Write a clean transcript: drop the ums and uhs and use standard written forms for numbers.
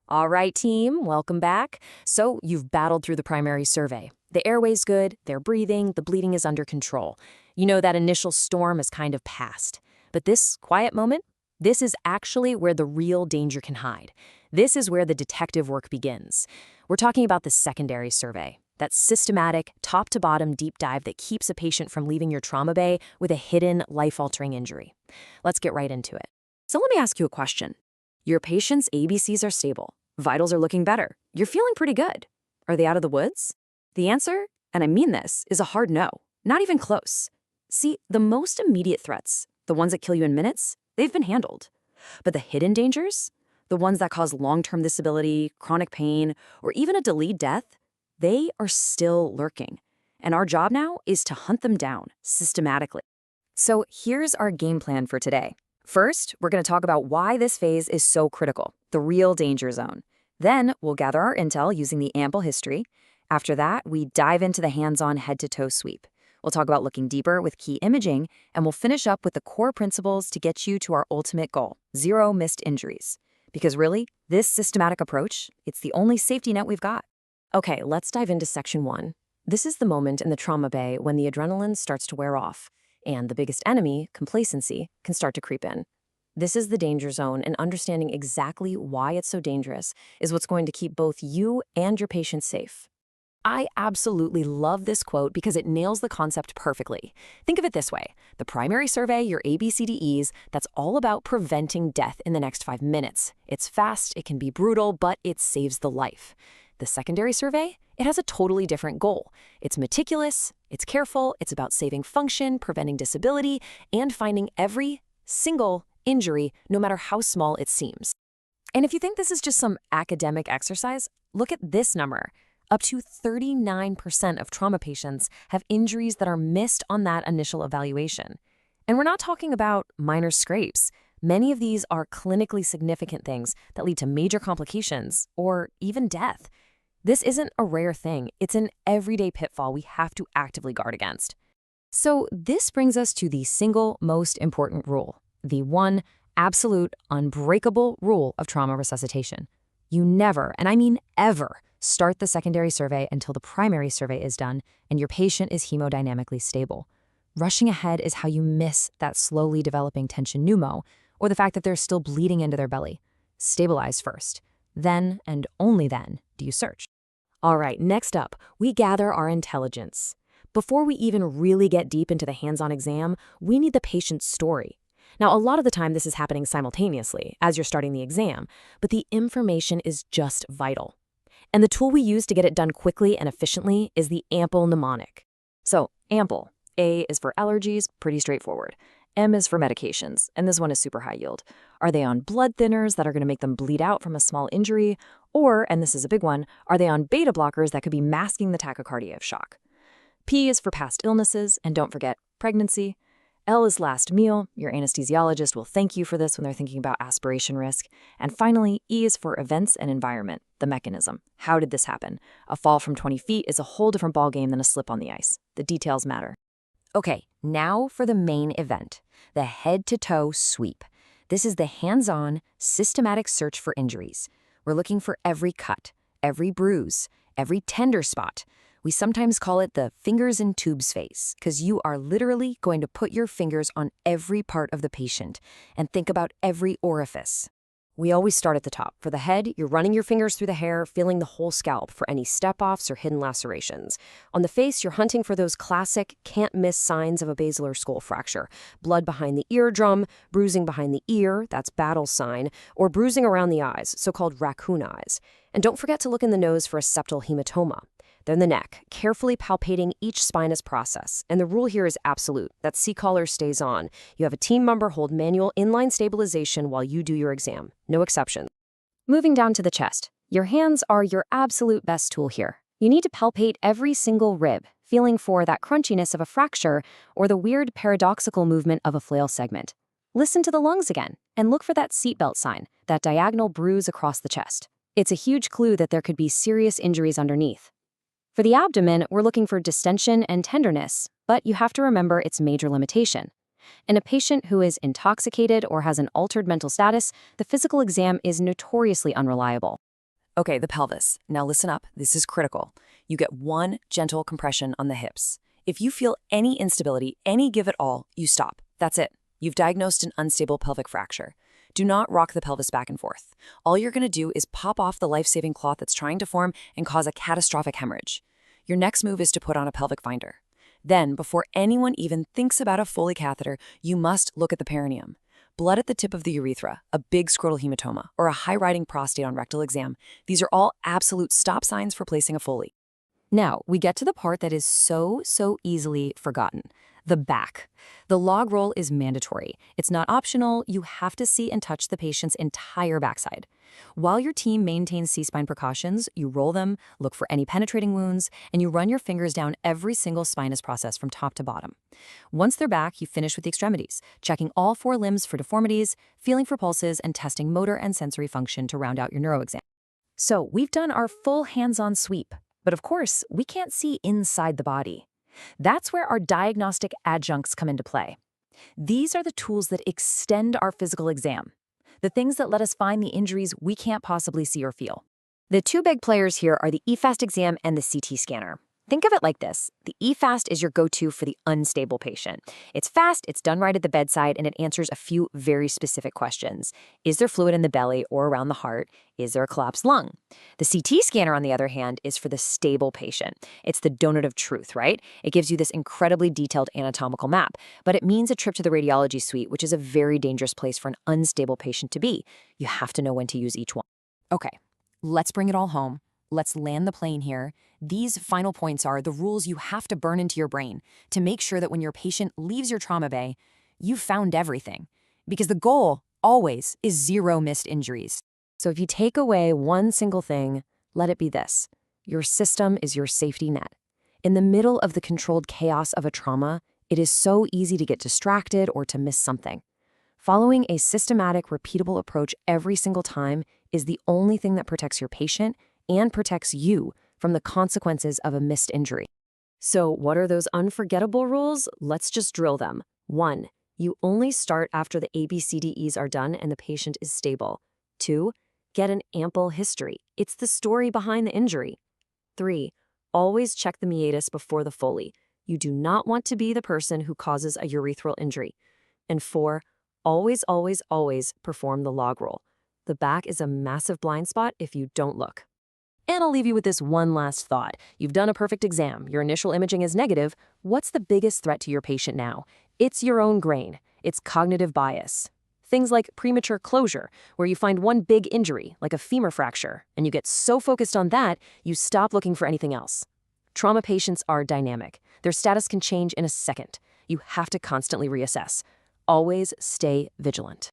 All right, team, welcome back. So you've battled through the primary survey. The airway's good, they're breathing, the bleeding is under control. You know that initial storm is kind of past. But this quiet moment, this is actually where the real danger can hide. This is where the detective work begins. We're talking about the secondary survey, that systematic, top-to-bottom deep dive that keeps a patient from leaving your trauma bay with a hidden, life-altering injury. Let's get right into it. So let me ask you a question. Your patient's ABCs are stable. Vitals are looking better. You're feeling pretty good. Are they out of the woods? The answer, and I mean this, is a hard no. Not even close. See, the most immediate threats, the ones that kill you in minutes, they've been handled. But the hidden dangers, the ones that cause long-term disability, chronic pain, or even a delayed death, they are still lurking. And our job now is to hunt them down systematically. So here's our game plan for today. First, we're going to talk about why this phase is so critical, the real danger zone. Then, we'll gather our intel using the ample history. After that, we dive into the hands-on head-to-toe sweep. We'll talk about looking deeper with key imaging, and we'll finish up with the core principles to get you to our ultimate goal, 0 missed injuries. Because really, this systematic approach, it's the only safety net we've got. Okay, let's dive into section 1. This is the moment in the trauma bay when the adrenaline starts to wear off, and the biggest enemy, complacency, can start to creep in. This is the danger zone, and understanding exactly why it's so dangerous is what's going to keep both you and your patient safe. I absolutely love this quote because it nails the concept perfectly. Think of it this way. The primary survey, your ABCDEs, that's all about preventing death in the next 5 minutes. It's fast, it can be brutal, but it saves the life. The secondary survey, it has a totally different goal. It's meticulous, it's careful, it's about saving function, preventing disability, and finding every single injury, no matter how small it seems. And if you think this is just some academic exercise, look at this number. Up to 39% of trauma patients have injuries that are missed on that initial evaluation. And we're not talking about minor scrapes. Many of these are clinically significant things that lead to major complications or even death. This isn't a rare thing. It's an everyday pitfall we have to actively guard against. So this brings us to the single most important rule, the one absolute unbreakable rule of trauma resuscitation. You never, and I mean ever, start the secondary survey until the primary survey is done and your patient is hemodynamically stable. Rushing ahead is how you miss that slowly developing tension pneumo, or the fact that they're still bleeding into their belly. Stabilize first. Then, and only then, do you search. All right, next up, we gather our intelligence. Before we even really get deep into the hands-on exam, we need the patient's story. Now, a lot of the time this is happening simultaneously as you're starting the exam, but the information is just vital. And the tool we use to get it done quickly and efficiently is the ample mnemonic. So, ample. A is for allergies, pretty straightforward. M is for medications, and this one is super high yield. Are they on blood thinners that are going to make them bleed out from a small injury? Or, and this is a big one, are they on beta blockers that could be masking the tachycardia of shock? P is for past illnesses, and don't forget, pregnancy. L is last meal. Your anesthesiologist will thank you for this when they're thinking about aspiration risk. And finally, E is for events and environment, the mechanism. How did this happen? A fall from 20 feet is a whole different ballgame than a slip on the ice. The details matter. Okay, now for the main event, the head-to-toe sweep. This is the hands-on, systematic search for injuries. We're looking for every cut, every bruise, every tender spot. We sometimes call it the fingers and tubes phase, because you are literally going to put your fingers on every part of the patient and think about every orifice. We always start at the top. For the head, you're running your fingers through the hair, feeling the whole scalp for any step-offs or hidden lacerations. On the face, you're hunting for those classic, can't-miss signs of a basilar skull fracture. Blood behind the eardrum, bruising behind the ear, that's battle sign, or bruising around the eyes, so-called raccoon eyes. And don't forget to look in the nose for a septal hematoma. Then the neck, carefully palpating each spinous process. And the rule here is absolute. That C-collar stays on. You have a team member hold manual inline stabilization while you do your exam. No exceptions. Moving down to the chest. Your hands are your absolute best tool here. You need to palpate every single rib, feeling for that crunchiness of a fracture or the weird paradoxical movement of a flail segment. Listen to the lungs again and look for that seatbelt sign, that diagonal bruise across the chest. It's a huge clue that there could be serious injuries underneath. For the abdomen, we're looking for distension and tenderness, but you have to remember its major limitation. In a patient who is intoxicated or has an altered mental status, the physical exam is notoriously unreliable. Okay, the pelvis. Now listen up, this is critical. You get one gentle compression on the hips. If you feel any instability, any give at all, you stop. That's it. You've diagnosed an unstable pelvic fracture. Do not rock the pelvis back and forth. All you're going to do is pop off the life-saving cloth that's trying to form and cause a catastrophic hemorrhage. Your next move is to put on a pelvic finder. Then, before anyone even thinks about a Foley catheter, you must look at the perineum. Blood at the tip of the urethra, a big scrotal hematoma, or a high-riding prostate on rectal exam, these are all absolute stop signs for placing a Foley. Now, we get to the part that is so easily forgotten. The back. The log roll is mandatory. It's not optional. You have to see and touch the patient's entire backside. While your team maintains C-spine precautions, you roll them, look for any penetrating wounds, and you run your fingers down every single spinous process from top to bottom. Once they're back, you finish with the extremities, checking all 4 limbs for deformities, feeling for pulses, and testing motor and sensory function to round out your neuro exam. So we've done our full hands-on sweep, but of course, we can't see inside the body. That's where our diagnostic adjuncts come into play. These are the tools that extend our physical exam, the things that let us find the injuries we can't possibly see or feel. The 2 big players here are the eFast exam and the CT scanner. Think of it like this. The eFast is your go-to for the unstable patient. It's fast, it's done right at the bedside, and it answers a few very specific questions. Is there fluid in the belly or around the heart? Is there a collapsed lung? The CT scanner, on the other hand, is for the stable patient. It's the donut of truth, right? It gives you this incredibly detailed anatomical map, but it means a trip to the radiology suite, which is a very dangerous place for an unstable patient to be. You have to know when to use each one. Okay, let's bring it all home. Let's land the plane here. These final points are the rules you have to burn into your brain to make sure that when your patient leaves your trauma bay, you've found everything. Because the goal, always, is 0 missed injuries. So if you take away one single thing, let it be this. Your system is your safety net. In the middle of the controlled chaos of a trauma, it is so easy to get distracted or to miss something. Following a systematic, repeatable approach every single time is the only thing that protects your patient and protects you from the consequences of a missed injury. So what are those unforgettable rules? Let's just drill them. 1. You only start after the ABCDEs are done and the patient is stable. 2. Get an ample history. It's the story behind the injury. 3. Always check the meatus before the Foley. You do not want to be the person who causes a urethral injury. And 4. Always perform the log roll. The back is a massive blind spot if you don't look. And I'll leave you with this one last thought. You've done a perfect exam. Your initial imaging is negative. What's the biggest threat to your patient now? It's your own grain. It's cognitive bias. Things like premature closure, where you find one big injury, like a femur fracture, and you get so focused on that, you stop looking for anything else. Trauma patients are dynamic. Their status can change in a second. You have to constantly reassess. Always stay vigilant.